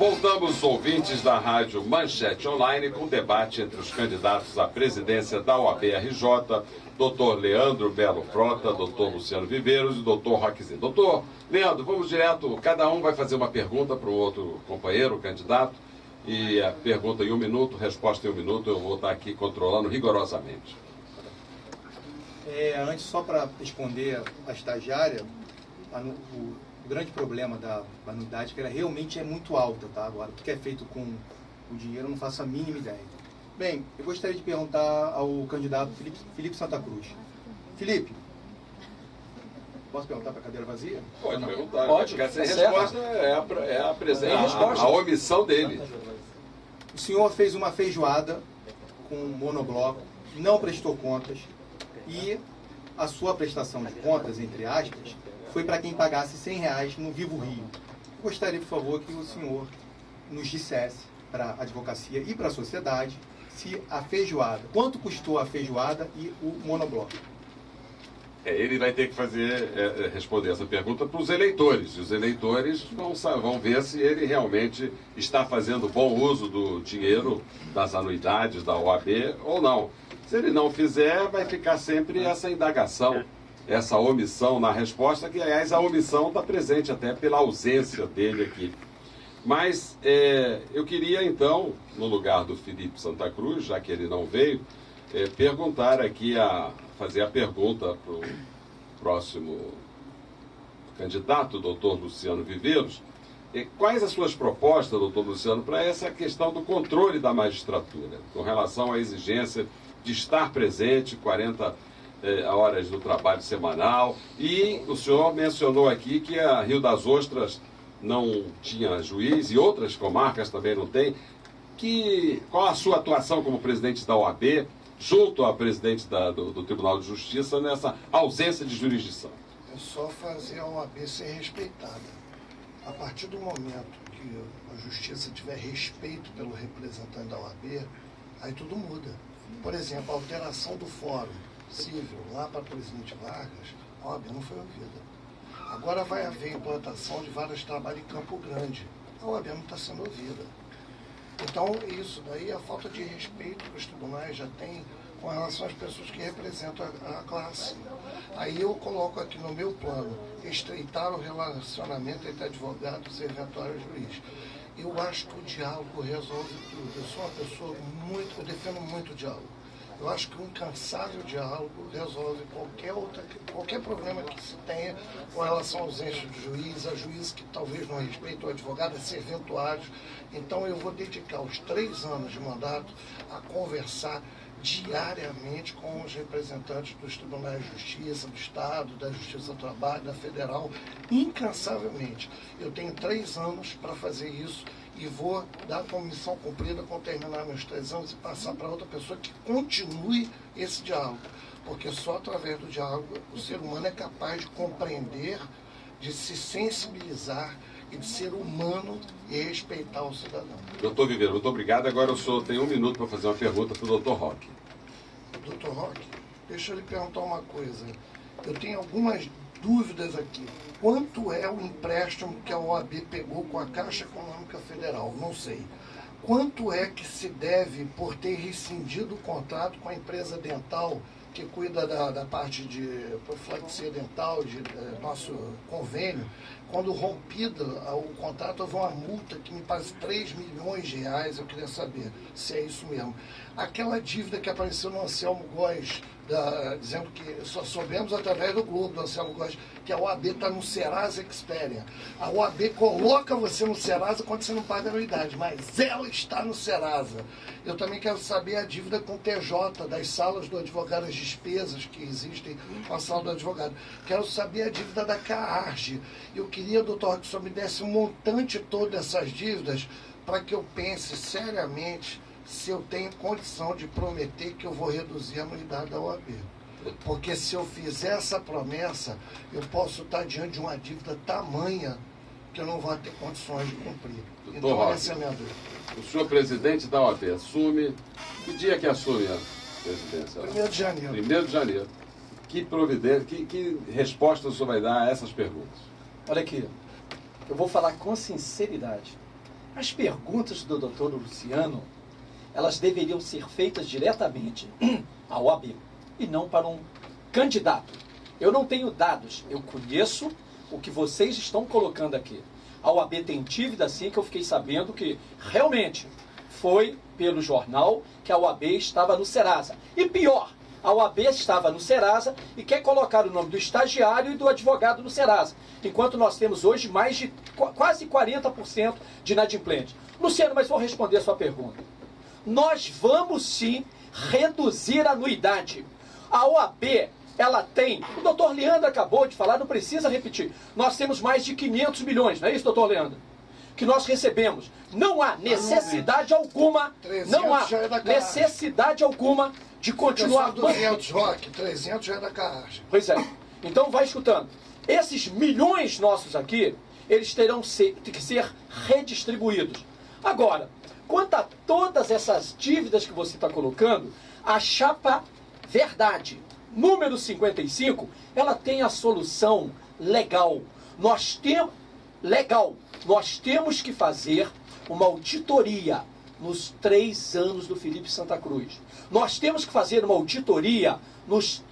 Voltamos, ouvintes da Rádio Manchete Online, com debate entre os candidatos à presidência da OAB-RJ, doutor Leandro Belo Frota, doutor Luciano Viveiros e doutor Roquezinho. Doutor Leandro, vamos direto, cada um vai fazer uma pergunta para o outro companheiro, candidato, e a pergunta em 1 minuto, resposta em 1 minuto, eu vou estar aqui controlando rigorosamente. Antes, só para responder a estagiária, o grande problema da anuidade é que ela realmente é muito alta, tá? Agora, o que é feito com o dinheiro, eu não faço a mínima ideia. Bem, eu gostaria de perguntar ao candidato Felipe Santa Cruz. Felipe, posso perguntar para a cadeira vazia? Pode perguntar. Pode. Essa resposta a omissão dele. O senhor fez uma feijoada com monobloco, não prestou contas e a sua prestação de contas, entre aspas, foi para quem pagasse R$100 no Vivo Rio. Gostaria, por favor, que o senhor nos dissesse para a advocacia e para a sociedade se a feijoada, quanto custou a feijoada e o monobloco. Ele vai ter que responder essa pergunta para os eleitores. E os eleitores vão ver se ele realmente está fazendo bom uso do dinheiro das anuidades da OAB ou não. Se ele não fizer, vai ficar sempre essa indagação, essa omissão na resposta, que, aliás, a omissão está presente até pela ausência dele aqui. Mas eu queria, então, no lugar do Felipe Santa Cruz, já que ele não veio, perguntar aqui, fazer a pergunta para o próximo candidato, doutor Luciano Viveiros. Quais as suas propostas, doutor Luciano, para essa questão do controle da magistratura, com relação à exigência de estar presente 40 horas do trabalho semanal? E o senhor mencionou aqui que a Rio das Ostras não tinha juiz e outras comarcas também não tem. Qual a sua atuação como presidente da OAB, junto à presidente do Tribunal de Justiça, nessa ausência de jurisdição? É só fazer a OAB ser respeitada. A partir do momento que a Justiça tiver respeito pelo representante da OAB, aí tudo muda. Por exemplo, a alteração do Fórum Civil lá para o presidente Vargas, a OAB não foi ouvida. Agora vai haver implantação de vários trabalhos em Campo Grande. A OAB não está sendo ouvida. Então, isso daí é a falta de respeito que os tribunais já têm com relação às pessoas que representam a classe. Aí eu coloco aqui no meu plano, estreitar o relacionamento entre advogados e eventual juiz. Eu acho que o diálogo resolve tudo. Eu sou uma pessoa eu defendo muito o diálogo. Eu acho que um incansável diálogo resolve qualquer problema que se tenha com relação à ausência de juiz, a juízes que talvez não respeitem o advogado, a serventuários. Então eu vou dedicar os 3 anos de mandato a conversar diariamente com os representantes dos tribunais de justiça, do Estado, da Justiça do Trabalho, da Federal, incansavelmente. Eu tenho 3 anos para fazer isso e vou dar como missão cumprida quando terminar meus 3 anos e passar para outra pessoa que continue esse diálogo. Porque só através do diálogo o ser humano é capaz de compreender, de se sensibilizar e de ser humano e respeitar o cidadão. Doutor Viveiro, muito obrigado. Agora o senhor tem 1 minuto para fazer uma pergunta para o doutor Roque. Doutor Roque, deixa eu lhe perguntar uma coisa. Eu tenho algumas dúvidas aqui. Quanto é o empréstimo que a OAB pegou com a Caixa Econômica Federal? Não sei. Quanto é que se deve por ter rescindido o contrato com a empresa dental que cuida da parte de profilaxia dental, nosso convênio? Quando rompido o contrato, houve uma multa que me parece R$3 milhões. Eu queria saber se é isso mesmo. Aquela dívida que apareceu no Anselmo Góes, dizendo que só soubemos através do Globo, do Anselmo Góes, que a OAB está no Serasa Experian. A OAB coloca você no Serasa quando você não paga anuidade, mas ela está no Serasa. Eu também quero saber a dívida com o TJ, das salas do advogado, as despesas que existem com a sala do advogado. Quero saber a dívida da CAARG. Eu queria, doutor, que o senhor me desse um montante todo dessas dívidas para que eu pense seriamente se eu tenho condição de prometer que eu vou reduzir a anuidade da OAB. Porque se eu fizer essa promessa, eu posso estar diante de uma dívida tamanha que eu não vou ter condições de cumprir. Então, essa é a minha dúvida. O senhor presidente da OAB assume... Que dia que assume a presidência? 1º de janeiro. 1º de janeiro. Que providência, que resposta o senhor vai dar a essas perguntas? Olha aqui, eu vou falar com sinceridade. As perguntas do doutor Luciano, elas deveriam ser feitas diretamente à OAB e não para um candidato. Eu não tenho dados, eu conheço o que vocês estão colocando aqui. A OAB tem dívida, sim, que eu fiquei sabendo que realmente foi pelo jornal que a OAB estava no Serasa. E pior, a OAB estava no Serasa e quer colocar o nome do estagiário e do advogado no Serasa, enquanto nós temos hoje mais de quase 40% de inadimplentes. Luciano, mas vou responder a sua pergunta. Nós vamos sim reduzir a anuidade. A OAB, ela tem, o doutor Leandro acabou de falar, não precisa repetir, nós temos mais de 500 milhões, não é isso, doutor Leandro? Que nós recebemos. Não há necessidade alguma, não há necessidade alguma de continuar... 200, Roque, 300 já é da Caixa. Pois é. Então vai escutando. Esses milhões nossos aqui, eles terão que ser redistribuídos. Agora, quanto a todas essas dívidas que você está colocando, a chapa Verdade, número 55, ela tem a solução legal. Nós temos que fazer uma auditoria nos 3 anos do Felipe Santa Cruz. Nós temos que fazer uma auditoria nos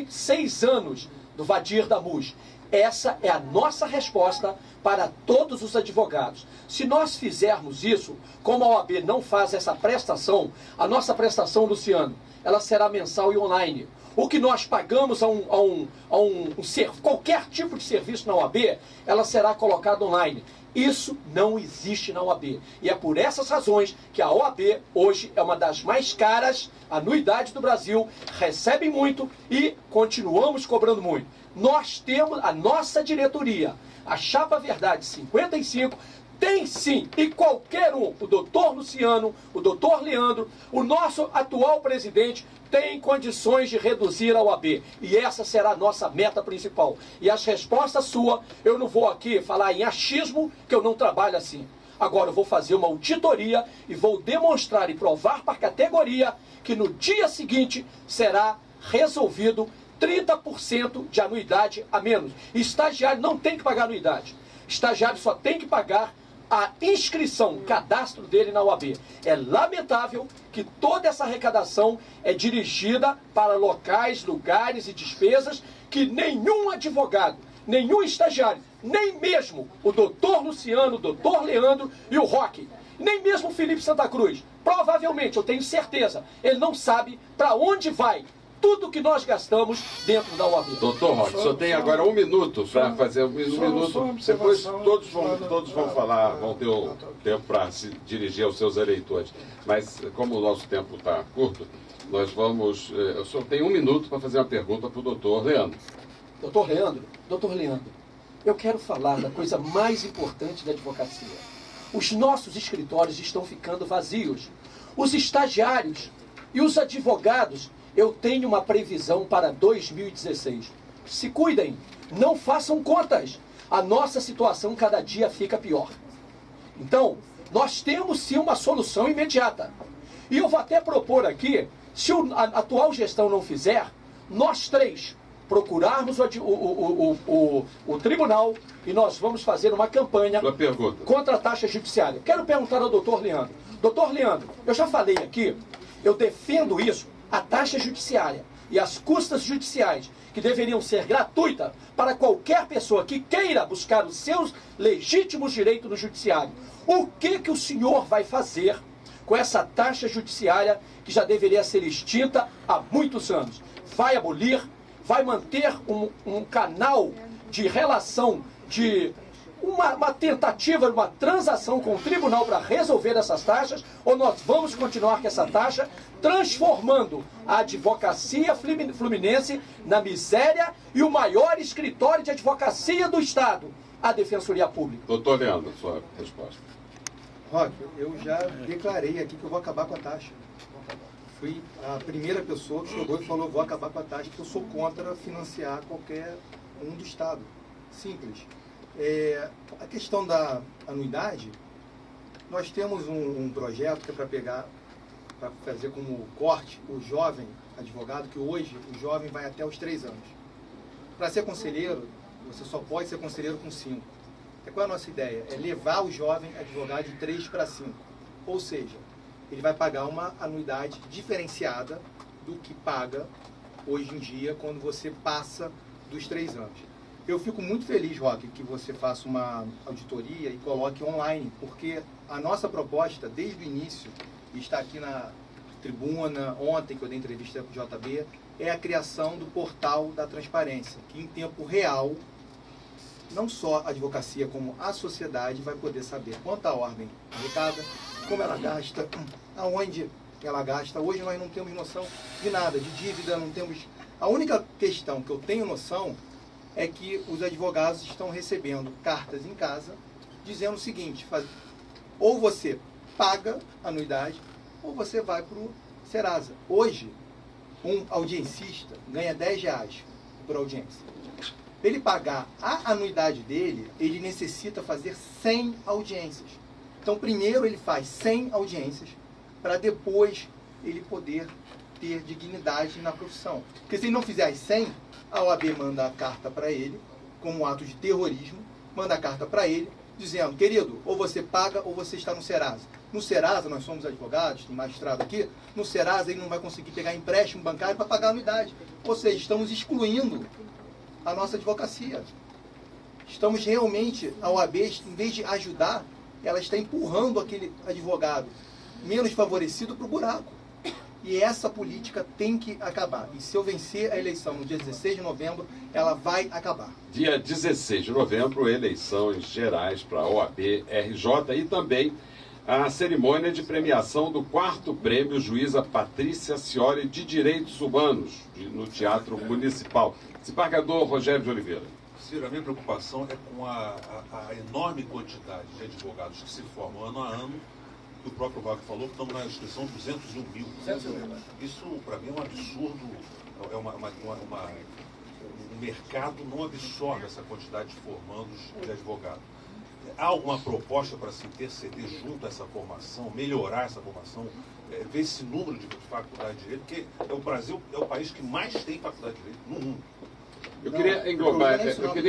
6 anos do Vadir Damus. Essa é a nossa resposta para todos os advogados. Se nós fizermos isso, como a OAB não faz essa prestação, a nossa prestação, Luciano, ela será mensal e online. O que nós pagamos qualquer tipo de serviço na OAB, ela será colocada online. Isso não existe na OAB. E é por essas razões que a OAB hoje é uma das mais caras anuidades do Brasil, recebe muito e continuamos cobrando muito. Nós temos a nossa diretoria, a Chapa Verdade 55, tem sim, e qualquer um, o doutor Luciano, o doutor Leandro, o nosso atual presidente, tem condições de reduzir a OAB. E essa será a nossa meta principal. E as respostas suas, eu não vou aqui falar em achismo, que eu não trabalho assim. Agora eu vou fazer uma auditoria e vou demonstrar e provar para a categoria que no dia seguinte será resolvido 30% de anuidade a menos. Estagiário não tem que pagar anuidade. Estagiário só tem que pagar a inscrição, o cadastro dele na OAB. É lamentável que toda essa arrecadação é dirigida para locais, lugares e despesas que nenhum advogado, nenhum estagiário, nem mesmo o doutor Luciano, o doutor Leandro e o Roque, nem mesmo o Felipe Santa Cruz, provavelmente, eu tenho certeza, ele não sabe para onde vai tudo que nós gastamos dentro da OAB. Doutor Roque, só tem agora 1 minuto para fazer um minuto. Depois todos vão falar, vão ter o tempo para se dirigir aos seus eleitores. Mas como o nosso tempo está curto, nós vamos... Eu só tenho 1 minuto para fazer uma pergunta para o doutor Leandro. Doutor Leandro, eu quero falar da coisa mais importante da advocacia. Os nossos escritórios estão ficando vazios. Os estagiários e os advogados, eu tenho uma previsão para 2016. Se cuidem, não façam contas. A nossa situação cada dia fica pior. Então, nós temos sim uma solução imediata. E eu vou até propor aqui, se a atual gestão não fizer, nós 3 procurarmos o tribunal e nós vamos fazer uma campanha contra a taxa judiciária. Quero perguntar ao doutor Leandro. Doutor Leandro, eu já falei aqui, eu defendo isso, a taxa judiciária e as custas judiciais, que deveriam ser gratuitas para qualquer pessoa que queira buscar os seus legítimos direitos no judiciário. O que o senhor vai fazer com essa taxa judiciária que já deveria ser extinta há muitos anos? Vai abolir? Vai manter um canal de relação, de uma tentativa, uma transação com o tribunal para resolver essas taxas, ou nós vamos continuar com essa taxa, transformando a advocacia fluminense na miséria e o maior escritório de advocacia do Estado, a Defensoria Pública? Doutor Leandro, sua resposta. Roque, eu já declarei aqui que eu vou acabar com a taxa. Fui a primeira pessoa que chegou e falou, vou acabar com a taxa, porque eu sou contra financiar qualquer um do Estado. Simples. A questão da anuidade, nós temos um projeto que é para fazer como corte o jovem advogado, que hoje o jovem vai até os 3 anos. Para ser conselheiro, você só pode ser conselheiro com 5. Qual é a nossa ideia? É levar o jovem advogado de 3 para 5. Ou seja, ele vai pagar uma anuidade diferenciada do que paga hoje em dia quando você passa dos 3 anos. Eu fico muito feliz, Roque, que você faça uma auditoria e coloque online, porque a nossa proposta, desde o início, e está aqui na tribuna, ontem que eu dei entrevista com o JB, é a criação do portal da transparência, que em tempo real, não só a advocacia como a sociedade vai poder saber quanto a ordem arrecada, como ela gasta, aonde ela gasta. Hoje nós não temos noção de nada, de dívida, não temos... A única questão que eu tenho noção é que os advogados estão recebendo cartas em casa dizendo o seguinte, ou você paga a anuidade, ou você vai para o Serasa. Hoje, um audiencista ganha R$10 por audiência. Para ele pagar a anuidade dele, ele necessita fazer 100 audiências. Então, primeiro ele faz 100 audiências, para depois ele poder ter dignidade na profissão. Porque se ele não fizer as 100, a OAB manda a carta para ele, como um ato de terrorismo, manda a carta para ele, dizendo, querido, ou você paga ou você está no Serasa. No Serasa, nós somos advogados, tem magistrado aqui, no Serasa ele não vai conseguir pegar empréstimo bancário para pagar a anuidade. Ou seja, estamos excluindo a nossa advocacia. Estamos realmente, a OAB, em vez de ajudar, ela está empurrando aquele advogado menos favorecido para o buraco. E essa política tem que acabar. E se eu vencer a eleição no dia 16 de novembro, ela vai acabar. Dia 16 de novembro, eleições gerais para a OAB, RJ e também a cerimônia de premiação do 4º prêmio Juíza Patrícia Ciori de Direitos Humanos no Teatro Municipal. Desembargador Rogério de Oliveira. Ciro, a minha preocupação é com a enorme quantidade de advogados que se formam ano a ano, que o próprio Wagner falou, que estamos na inscrição 201 mil. Isso, para mim, é um absurdo. O mercado não absorve essa quantidade de formandos de advogados. Há alguma proposta para se interceder junto a essa formação, melhorar essa formação, ver esse número de faculdade de direito? Porque o Brasil é o país que mais tem faculdade de direito no mundo. Eu queria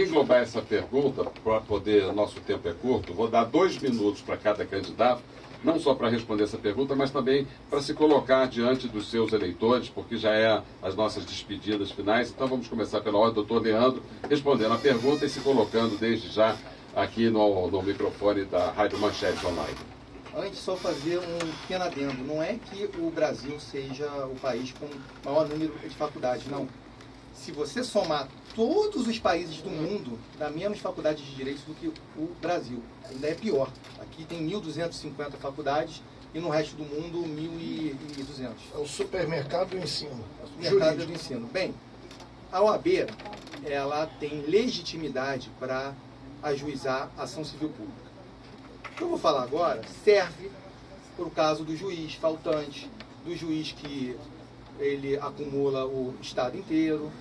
englobar essa pergunta, para poder, nosso tempo é curto, vou dar 2 minutos para cada candidato, não só para responder essa pergunta, mas também para se colocar diante dos seus eleitores, porque já é as nossas despedidas finais. Então vamos começar pela ordem, doutor Leandro, respondendo a pergunta e se colocando desde já aqui no microfone da Rádio Manchete Online. Antes, só fazer um pequeno adendo. Não é que o Brasil seja o país com o maior número de faculdades, não. Se você somar todos os países do mundo, dá menos faculdades de direito do que o Brasil. Ainda é pior. Aqui tem 1.250 faculdades e no resto do mundo 1.200. É o supermercado do ensino. O supermercado do ensino. Bem, a OAB, ela tem legitimidade para ajuizar ação civil pública. O que eu vou falar agora serve para o caso do juiz faltante, do juiz que ele acumula o estado inteiro,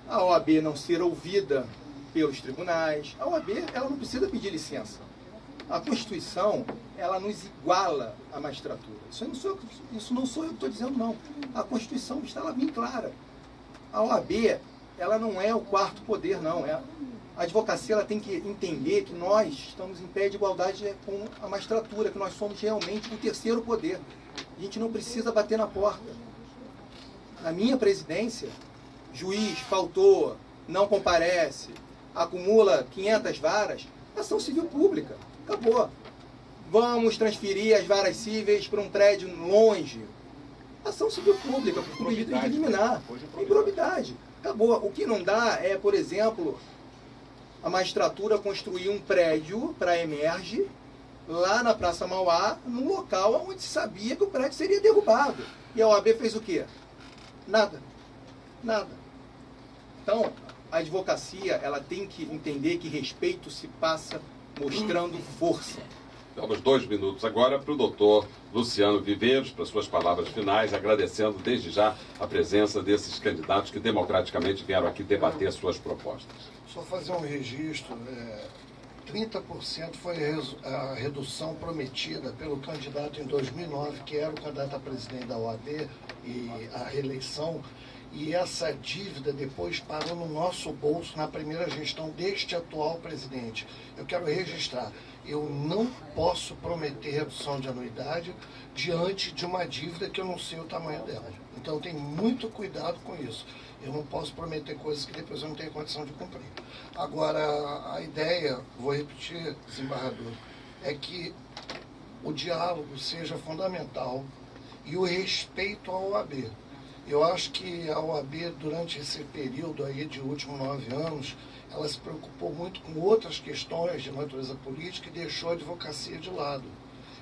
a OAB não ser ouvida pelos tribunais. A OAB, ela não precisa pedir licença. A Constituição, ela nos iguala à magistratura. Isso não sou eu que estou dizendo, não. A Constituição está lá bem clara. A OAB, ela não é o 4º poder, não. A advocacia, ela tem que entender que nós estamos em pé de igualdade com a magistratura, que nós somos realmente o 3º poder. A gente não precisa bater na porta. Na minha presidência, juiz faltou, não comparece, acumula 500 varas, ação civil pública. Acabou. Vamos transferir as varas cíveis para um prédio longe. Ação civil pública, por medida de eliminar. Improbidade. Acabou. O que não dá é, por exemplo, a magistratura construir um prédio para a Emerge lá na Praça Mauá, num local onde se sabia que o prédio seria derrubado. E a OAB fez o quê? Nada. Nada. Então, a advocacia, ela tem que entender que respeito se passa mostrando força. Damos 2 minutos agora para o doutor Luciano Viveiros, para suas palavras finais, agradecendo desde já a presença desses candidatos que democraticamente vieram aqui debater suas propostas. Só fazer um registro, 30% foi a redução prometida pelo candidato em 2009, que era o candidato a presidente da OAB e a reeleição, E essa dívida depois parou no nosso bolso na primeira gestão deste atual presidente. Eu quero registrar, eu não posso prometer redução de anuidade diante de uma dívida que eu não sei o tamanho dela. Então, tenho muito cuidado com isso. Eu não posso prometer coisas que depois eu não tenho condição de cumprir. Agora, a ideia, vou repetir, desembargador, é que o diálogo seja fundamental e o respeito à OAB. Eu acho que a OAB, durante esse período aí de últimos 9 anos, ela se preocupou muito com outras questões de natureza política e deixou a advocacia de lado.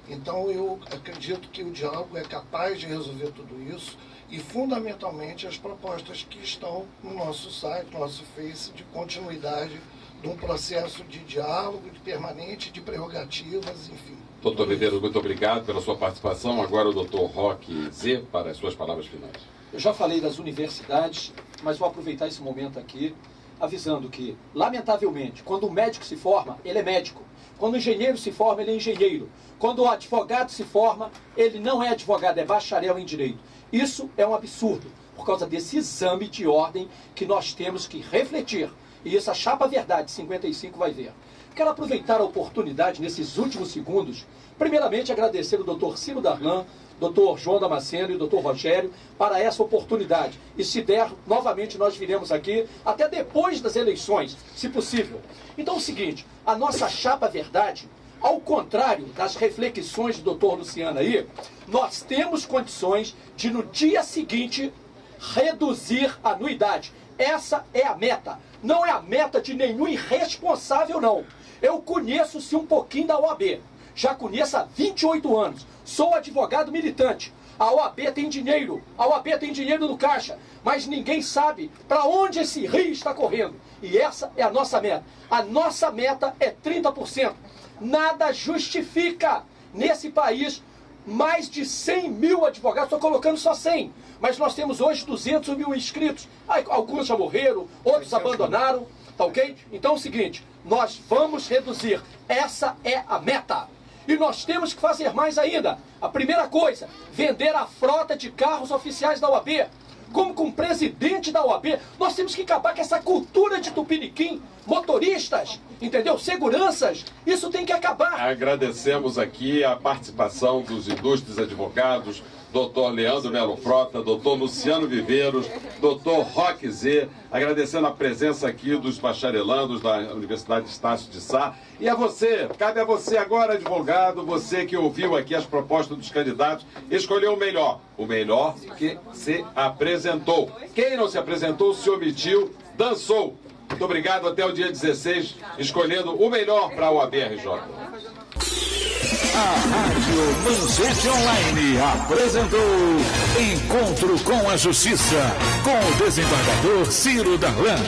Então, eu acredito que o diálogo é capaz de resolver tudo isso e, fundamentalmente, as propostas que estão no nosso site, no nosso Face, de continuidade de um processo de diálogo, de permanente, de prerrogativas, enfim. Doutor Viveiros, muito obrigado pela sua participação. Agora o doutor Roque Z para as suas palavras finais. Eu já falei das universidades, mas vou aproveitar esse momento aqui, avisando que, lamentavelmente, quando o médico se forma, ele é médico. Quando o engenheiro se forma, ele é engenheiro. Quando o advogado se forma, ele não é advogado, é bacharel em direito. Isso é um absurdo, por causa desse exame de ordem que nós temos que refletir. E isso a Chapa Verdade 55 vai ver. Quero aproveitar a oportunidade, nesses últimos segundos, primeiramente agradecer o doutor Ciro Darlan, doutor João Damasceno e o doutor Rogério para essa oportunidade. E se der, novamente nós viremos aqui, até depois das eleições, se possível. Então é o seguinte, a nossa Chapa Verdade, ao contrário das reflexões do doutor Luciano aí, nós temos condições de, no dia seguinte, reduzir a anuidade. Essa é a meta. Não é a meta de nenhum irresponsável, não. Eu conheço-se um pouquinho da OAB. Já conheço há 28 anos. Sou advogado militante. A OAB tem dinheiro. A OAB tem dinheiro no caixa. Mas ninguém sabe para onde esse rio está correndo. E essa é a nossa meta. A nossa meta é 30%. Nada justifica nesse país mais de 100 mil advogados. Estou colocando só 100. Mas nós temos hoje 200 mil inscritos. Alguns já morreram, outros abandonaram. Tá ok? Então é o seguinte, nós vamos reduzir. Essa é a meta. E nós temos que fazer mais ainda. A primeira coisa, vender a frota de carros oficiais da OAB. Como com o presidente da OAB, nós temos que acabar com essa cultura de tupiniquim, motoristas, entendeu? Seguranças, isso tem que acabar. Agradecemos aqui a participação dos ilustres advogados, doutor Leandro Melo Frota, doutor Luciano Viveiros, doutor Roque Z, agradecendo a presença aqui dos bacharelandos da Universidade Estácio de Sá. E a você, cabe a você agora, advogado, você que ouviu aqui as propostas dos candidatos, escolheu o melhor que se apresentou. Quem não se apresentou, se omitiu, dançou. Muito obrigado, até o dia 16, escolhendo o melhor para o ABRJ. A Rádio Manchete Online apresentou Encontro com a Justiça, com o desembargador Ciro Darlan.